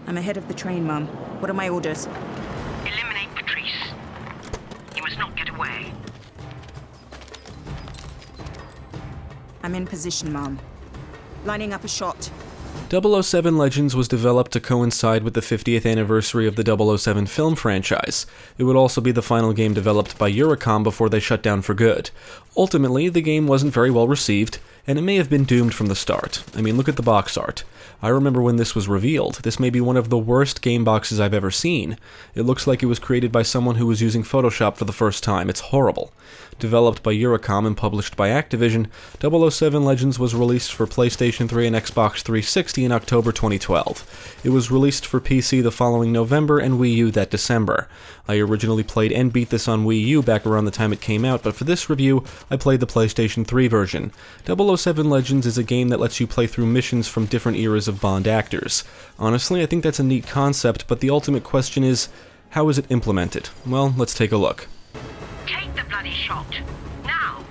I'm ahead of the train, Mum. What are my orders? Eliminate Patrice. He must not get away. I'm in position, Mum. Lining up a shot. 007 Legends was developed to coincide with the 50th anniversary of the 007 film franchise. It would also be the final game developed by Eurocom before they shut down for good. Ultimately, the game wasn't very well received, and it may have been doomed from the start. I mean, look at the box art. I remember when this was revealed. This may be one of the worst game boxes I've ever seen. It looks like it was created by someone who was using Photoshop for the first time. It's horrible. Developed by Eurocom and published by Activision, 007 Legends was released for PlayStation 3 and Xbox 360 in October 2012. It was released for PC the following November and Wii U that December. I originally played and beat this on Wii U back around the time it came out, but for this review, I played the PlayStation 3 version. 007 Legends is a game that lets you play through missions from different eras of Bond actors. Honestly, I think that's a neat concept, but the ultimate question is, how is it implemented? Well, let's take a look. Take the bloody shot. Now!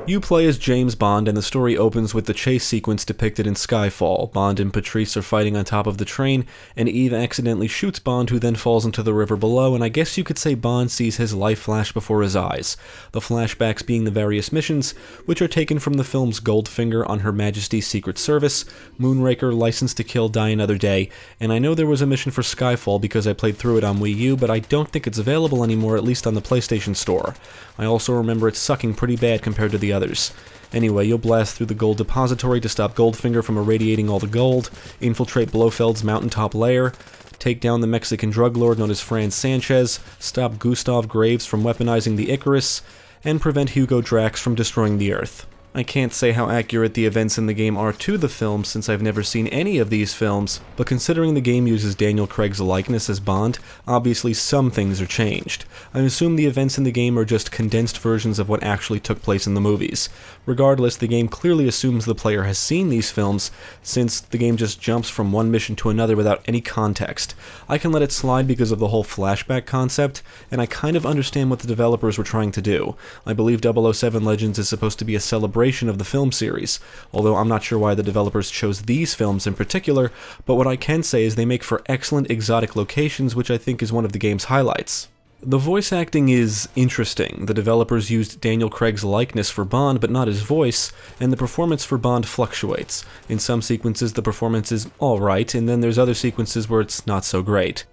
You play as James Bond, and the story opens with the chase sequence depicted in Skyfall. Bond and Patrice are fighting on top of the train, and Eve accidentally shoots Bond, who then falls into the river below, and I guess you could say Bond sees his life flash before his eyes. The flashbacks being the various missions, which are taken from the films Goldfinger, On Her Majesty's Secret Service, Moonraker, License to Kill, Die Another Day, and I know there was a mission for Skyfall because I played through it on Wii U, but I don't think it's available anymore, at least on the PlayStation Store. I also remember it sucking pretty bad compared to the others. Anyway, you'll blast through the gold depository to stop Goldfinger from irradiating all the gold, infiltrate Blofeld's mountaintop lair, take down the Mexican drug lord known as Franz Sanchez, stop Gustav Graves from weaponizing the Icarus, and prevent Hugo Drax from destroying the Earth. I can't say how accurate the events in the game are to the film since I've never seen any of these films, but considering the game uses Daniel Craig's likeness as Bond, obviously some things are changed. I assume the events in the game are just condensed versions of what actually took place in the movies. Regardless, the game clearly assumes the player has seen these films, since the game just jumps from one mission to another without any context. I can let it slide because of the whole flashback concept, and I kind of understand what the developers were trying to do. I believe 007 Legends is supposed to be a celebration of the film series, although I'm not sure why the developers chose these films in particular, but what I can say is they make for excellent exotic locations, which I think is one of the game's highlights. The voice acting is interesting. The developers used Daniel Craig's likeness for Bond, but not his voice, and the performance for Bond fluctuates. In some sequences the performance is alright, and then there's other sequences where it's not so great.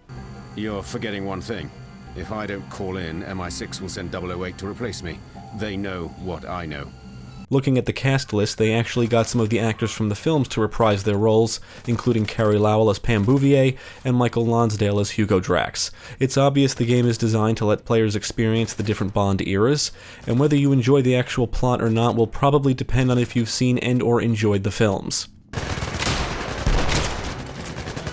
You're forgetting one thing. If I don't call in, MI6 will send 008 to replace me. They know what I know. Looking at the cast list, they actually got some of the actors from the films to reprise their roles, including Carrie Lowell as Pam Bouvier and Michael Lonsdale as Hugo Drax. It's obvious the game is designed to let players experience the different Bond eras, and whether you enjoy the actual plot or not will probably depend on if you've seen and or enjoyed the films.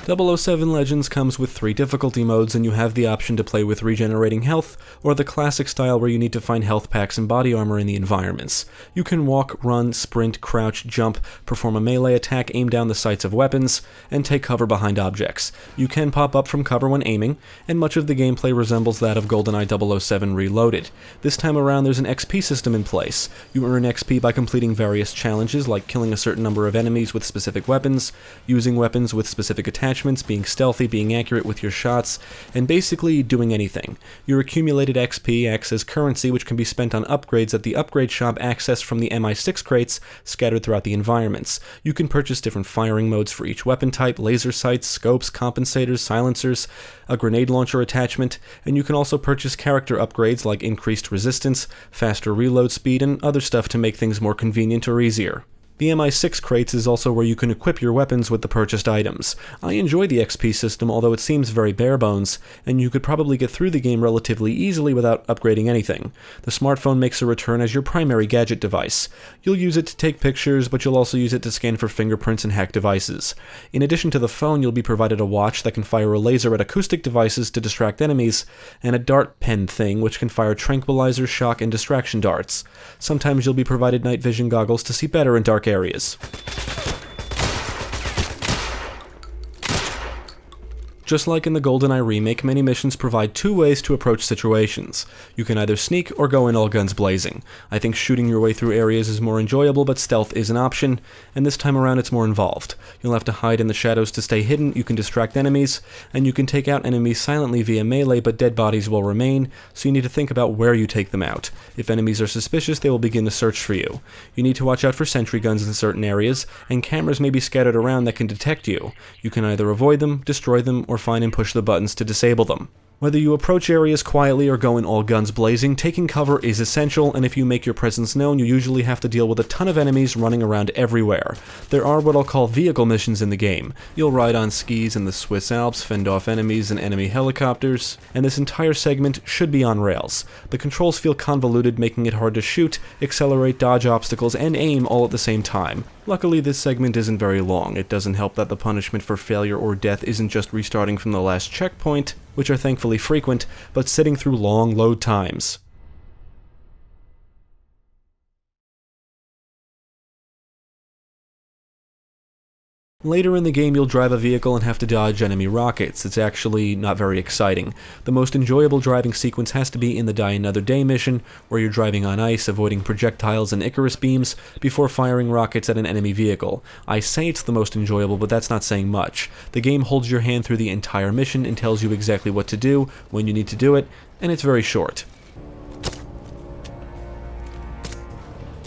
007 Legends comes with 3 difficulty modes, and you have the option to play with regenerating health, or the classic style where you need to find health packs and body armor in the environments. You can walk, run, sprint, crouch, jump, perform a melee attack, aim down the sights of weapons, and take cover behind objects. You can pop up from cover when aiming, and much of the gameplay resembles that of GoldenEye 007 Reloaded. This time around there's an XP system in place. You earn XP by completing various challenges like killing a certain number of enemies with specific weapons, using weapons with specific attachments, being stealthy, being accurate with your shots, and basically doing anything. Your accumulated XP acts as currency which can be spent on upgrades at the upgrade shop accessed from the MI6 crates scattered throughout the environments. You can purchase different firing modes for each weapon type, laser sights, scopes, compensators, silencers, a grenade launcher attachment, and you can also purchase character upgrades like increased resistance, faster reload speed, and other stuff to make things more convenient or easier. The MI6 crates is also where you can equip your weapons with the purchased items. I enjoy the XP system, although it seems very bare bones, and you could probably get through the game relatively easily without upgrading anything. The smartphone makes a return as your primary gadget device. You'll use it to take pictures, but you'll also use it to scan for fingerprints and hack devices. In addition to the phone, you'll be provided a watch that can fire a laser at acoustic devices to distract enemies, and a dart pen thing which can fire tranquilizer, shock, and distraction darts. Sometimes you'll be provided night vision goggles to see better in dark areas. Just like in the GoldenEye remake, many missions provide two ways to approach situations. You can either sneak or go in all guns blazing. I think shooting your way through areas is more enjoyable, but stealth is an option, and this time around it's more involved. You'll have to hide in the shadows to stay hidden, you can distract enemies, and you can take out enemies silently via melee, but dead bodies will remain, so you need to think about where you take them out. If enemies are suspicious, they will begin to search for you. You need to watch out for sentry guns in certain areas, and cameras may be scattered around that can detect you. You can either avoid them, destroy them, or find and push the buttons to disable them. Whether you approach areas quietly or go in all guns blazing, taking cover is essential, and if you make your presence known, you usually have to deal with a ton of enemies running around everywhere. There are what I'll call vehicle missions in the game. You'll ride on skis in the Swiss Alps, fend off enemies and enemy helicopters, and this entire segment should be on rails. The controls feel convoluted, making it hard to shoot, accelerate, dodge obstacles, and aim all at the same time. Luckily, this segment isn't very long. It doesn't help that the punishment for failure or death isn't just restarting from the last checkpoint, which are thankfully frequent, but sitting through long load times. Later in the game, you'll drive a vehicle and have to dodge enemy rockets. It's actually not very exciting. The most enjoyable driving sequence has to be in the Die Another Day mission, where you're driving on ice, avoiding projectiles and Icarus beams, before firing rockets at an enemy vehicle. I say it's the most enjoyable, but that's not saying much. The game holds your hand through the entire mission and tells you exactly what to do, when you need to do it, and it's very short.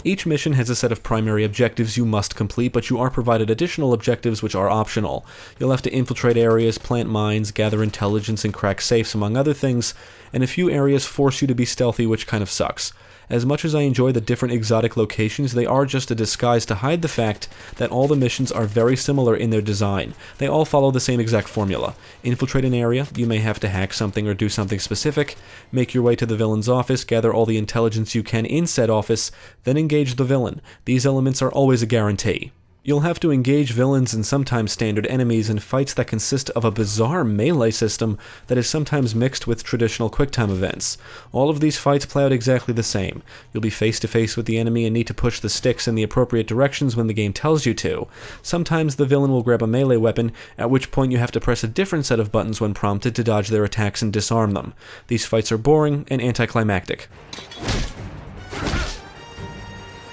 Each mission has a set of primary objectives you must complete, but you are provided additional objectives which are optional. You'll have to infiltrate areas, plant mines, gather intelligence, and crack safes, among other things, and a few areas force you to be stealthy, which kind of sucks. As much as I enjoy the different exotic locations, they are just a disguise to hide the fact that all the missions are very similar in their design. They all follow the same exact formula. Infiltrate an area, you may have to hack something or do something specific, make your way to the villain's office, gather all the intelligence you can in said office, then engage the villain. These elements are always a guarantee. You'll have to engage villains and sometimes standard enemies in fights that consist of a bizarre melee system that is sometimes mixed with traditional QuickTime events. All of these fights play out exactly the same. You'll be face to face with the enemy and need to push the sticks in the appropriate directions when the game tells you to. Sometimes the villain will grab a melee weapon, at which point you have to press a different set of buttons when prompted to dodge their attacks and disarm them. These fights are boring and anticlimactic.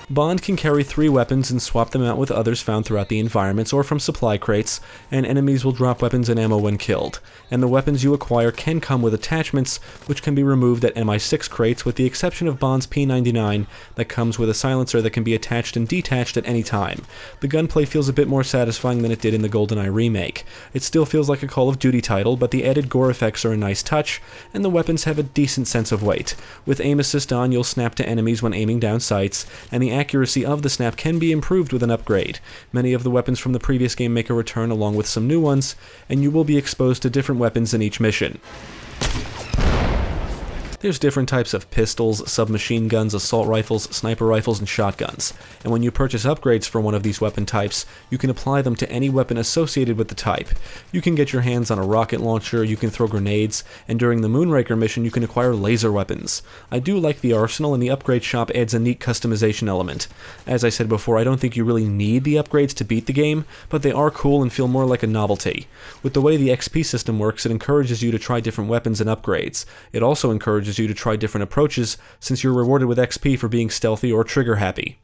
Bond can carry 3 weapons and swap them out with others found throughout the environments or from supply crates, and enemies will drop weapons and ammo when killed. And the weapons you acquire can come with attachments, which can be removed at MI6 crates, with the exception of Bond's P99 that comes with a silencer that can be attached and detached at any time. The gunplay feels a bit more satisfying than it did in the GoldenEye remake. It still feels like a Call of Duty title, but the added gore effects are a nice touch, and the weapons have a decent sense of weight. With aim assist on, you'll snap to enemies when aiming down sights, and the accuracy of the snap can be improved with an upgrade. Many of the weapons from the previous game make a return along with some new ones, and you will be exposed to different weapons in each mission. There's different types of pistols, submachine guns, assault rifles, sniper rifles, and shotguns. And when you purchase upgrades for one of these weapon types, you can apply them to any weapon associated with the type. You can get your hands on a rocket launcher, you can throw grenades, and during the Moonraker mission you can acquire laser weapons. I do like the arsenal, and the upgrade shop adds a neat customization element. As I said before, I don't think you really need the upgrades to beat the game, but they are cool and feel more like a novelty. With the way the XP system works, it encourages you to try different weapons and upgrades. It also encourages you to try different approaches, since you're rewarded with XP for being stealthy or trigger happy.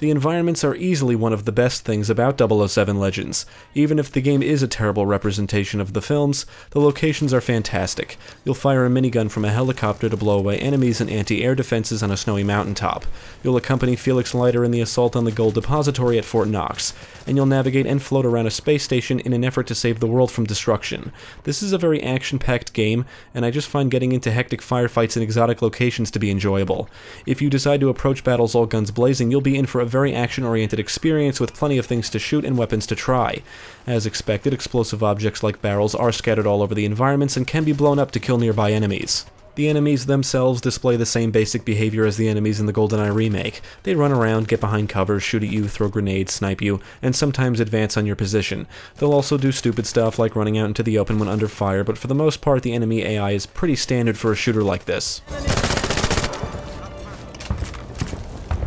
The environments are easily one of the best things about 007 Legends. Even if the game is a terrible representation of the films, the locations are fantastic. You'll fire a minigun from a helicopter to blow away enemies and anti-air defenses on a snowy mountaintop. You'll accompany Felix Leiter in the assault on the gold depository at Fort Knox, and you'll navigate and float around a space station in an effort to save the world from destruction. This is a very action-packed game, and I just find getting into hectic firefights in exotic locations to be enjoyable. If you decide to approach battles all guns blazing, you'll be in for a very action-oriented experience with plenty of things to shoot and weapons to try. As expected, explosive objects like barrels are scattered all over the environments and can be blown up to kill nearby enemies. The enemies themselves display the same basic behavior as the enemies in the GoldenEye remake. They run around, get behind cover, shoot at you, throw grenades, snipe you, and sometimes advance on your position. They'll also do stupid stuff like running out into the open when under fire, but for the most part the enemy AI is pretty standard for a shooter like this.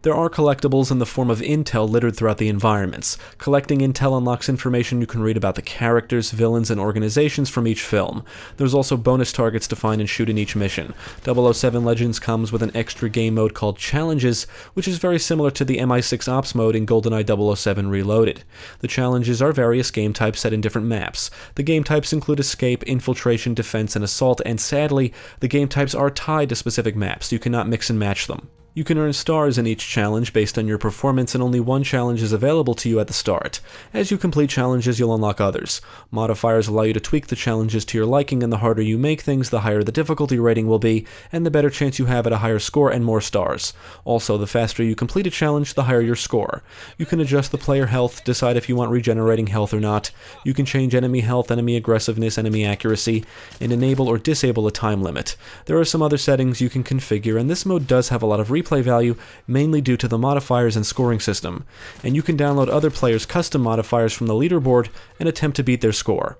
There are collectibles in the form of intel littered throughout the environments. Collecting intel unlocks information you can read about the characters, villains, and organizations from each film. There's also bonus targets to find and shoot in each mission. 007 Legends comes with an extra game mode called Challenges, which is very similar to the MI6 Ops mode in GoldenEye 007 Reloaded. The challenges are various game types set in different maps. The game types include escape, infiltration, defense, and assault, and sadly, the game types are tied to specific maps. You cannot mix and match them. You can earn stars in each challenge based on your performance, and only one challenge is available to you at the start. As you complete challenges, you'll unlock others. Modifiers allow you to tweak the challenges to your liking, and the harder you make things, the higher the difficulty rating will be, and the better chance you have at a higher score and more stars. Also, the faster you complete a challenge, the higher your score. You can adjust the player health, decide if you want regenerating health or not. You can change enemy health, enemy aggressiveness, enemy accuracy, and enable or disable a time limit. There are some other settings you can configure, and this mode does have a lot of replay value, mainly due to the modifiers and scoring system, and you can download other players' custom modifiers from the leaderboard and attempt to beat their score.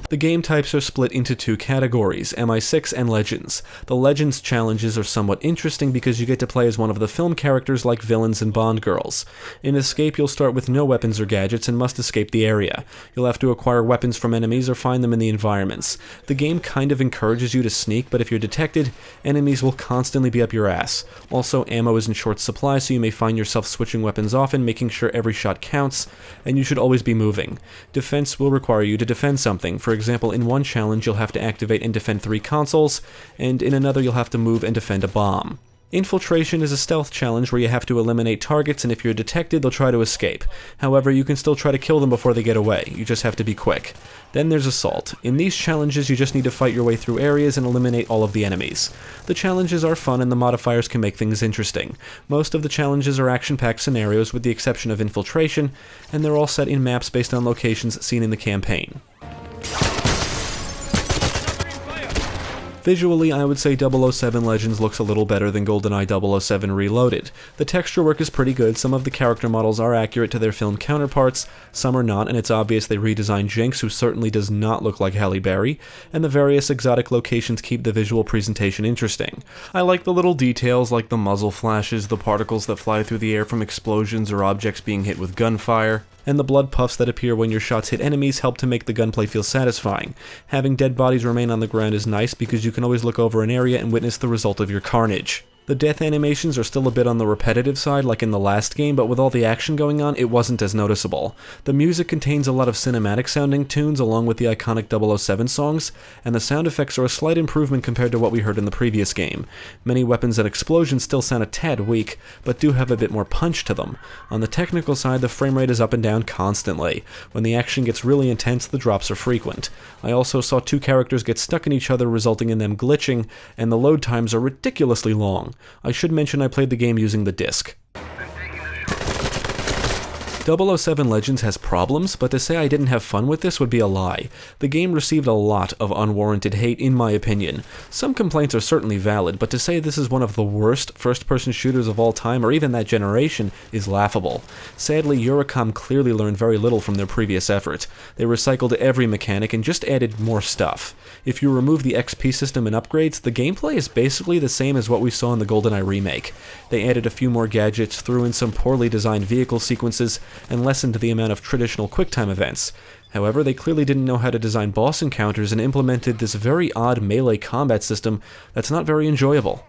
The game types are split into two categories, MI6 and Legends. The Legends challenges are somewhat interesting because you get to play as one of the film characters like villains and Bond girls. In Escape, you'll start with no weapons or gadgets and must escape the area. You'll have to acquire weapons from enemies or find them in the environments. The game kind of encourages you to sneak, but if you're detected, enemies will constantly be up your ass. Also, ammo is in short supply, so you may find yourself switching weapons often, making sure every shot counts, and you should always be moving. Defense will require you to defend something. For example, in one challenge you'll have to activate and defend 3 consoles, and in another you'll have to move and defend a bomb. Infiltration is a stealth challenge where you have to eliminate targets, and if you're detected, they'll try to escape. However, you can still try to kill them before they get away. You just have to be quick. Then there's Assault. In these challenges, you just need to fight your way through areas and eliminate all of the enemies. The challenges are fun and the modifiers can make things interesting. Most of the challenges are action-packed scenarios with the exception of Infiltration, and they're all set in maps based on locations seen in the campaign. Visually, I would say 007 Legends looks a little better than GoldenEye 007 Reloaded. The texture work is pretty good, some of the character models are accurate to their film counterparts, some are not, and it's obvious they redesigned Jinx, who certainly does not look like Halle Berry, and the various exotic locations keep the visual presentation interesting. I like the little details like the muzzle flashes, the particles that fly through the air from explosions or objects being hit with gunfire, and the blood puffs that appear when your shots hit enemies help to make the gunplay feel satisfying. Having dead bodies remain on the ground is nice because you can always look over an area and witness the result of your carnage. The death animations are still a bit on the repetitive side like in the last game, but with all the action going on, it wasn't as noticeable. The music contains a lot of cinematic sounding tunes along with the iconic 007 songs, and the sound effects are a slight improvement compared to what we heard in the previous game. Many weapons and explosions still sound a tad weak, but do have a bit more punch to them. On the technical side, the frame rate is up and down constantly. When the action gets really intense, the drops are frequent. I also saw 2 characters get stuck in each other, resulting in them glitching, and the load times are ridiculously long. I should mention I played the game using the disc. 007 Legends has problems, but to say I didn't have fun with this would be a lie. The game received a lot of unwarranted hate in my opinion. Some complaints are certainly valid, but to say this is one of the worst first-person shooters of all time or even that generation is laughable. Sadly, Eurocom clearly learned very little from their previous effort. They recycled every mechanic and just added more stuff. If you remove the XP system and upgrades, the gameplay is basically the same as what we saw in the GoldenEye remake. They added a few more gadgets, threw in some poorly designed vehicle sequences, and lessened the amount of traditional QuickTime events. However, they clearly didn't know how to design boss encounters and implemented this very odd melee combat system that's not very enjoyable.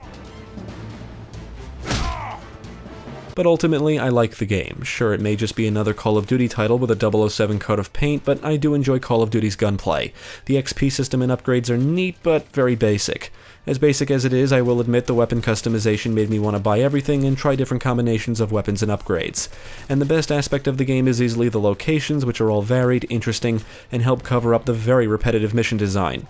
But ultimately, I like the game. Sure, it may just be another Call of Duty title with a 007 coat of paint, but I do enjoy Call of Duty's gunplay. The XP system and upgrades are neat, but very basic. As basic as it is, I will admit the weapon customization made me want to buy everything and try different combinations of weapons and upgrades. And the best aspect of the game is easily the locations, which are all varied, interesting, and help cover up the very repetitive mission design.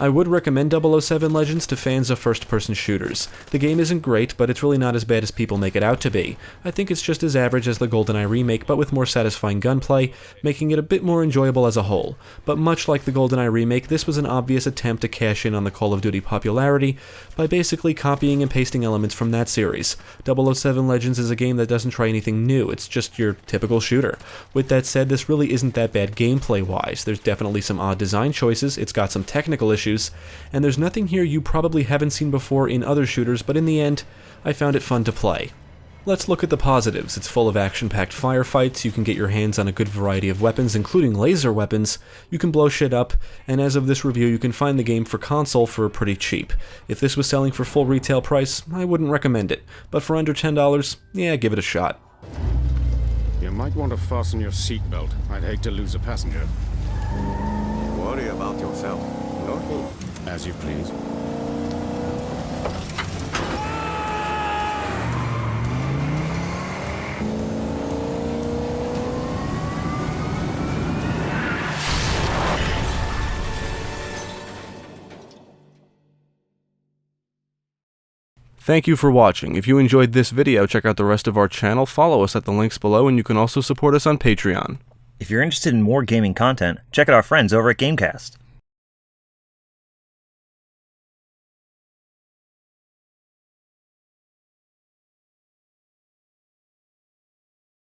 I would recommend 007 Legends to fans of first-person shooters. The game isn't great, but it's really not as bad as people make it out to be. I think it's just as average as the GoldenEye remake, but with more satisfying gunplay, making it a bit more enjoyable as a whole. But much like the GoldenEye remake, this was an obvious attempt to cash in on the Call of Duty popularity by basically copying and pasting elements from that series. 007 Legends is a game that doesn't try anything new, it's just your typical shooter. With that said, this really isn't that bad gameplay-wise. There's definitely some odd design choices, it's got some technical issues, issues, and there's nothing here you probably haven't seen before in other shooters, but in the end, I found it fun to play. Let's look at the positives. It's full of action-packed firefights, you can get your hands on a good variety of weapons, including laser weapons, you can blow shit up, and as of this review, you can find the game for console for pretty cheap. If this was selling for full retail price, I wouldn't recommend it, but for under $10, yeah, give it a shot. You might want to fasten your seatbelt. I'd hate to lose a passenger. Worry about yourself, not me. As you please. Thank you for watching. If you enjoyed this video, check out the rest of our channel, follow us at the links below, and you can also support us on Patreon. If you're interested in more gaming content, check out our friends over at GameCast.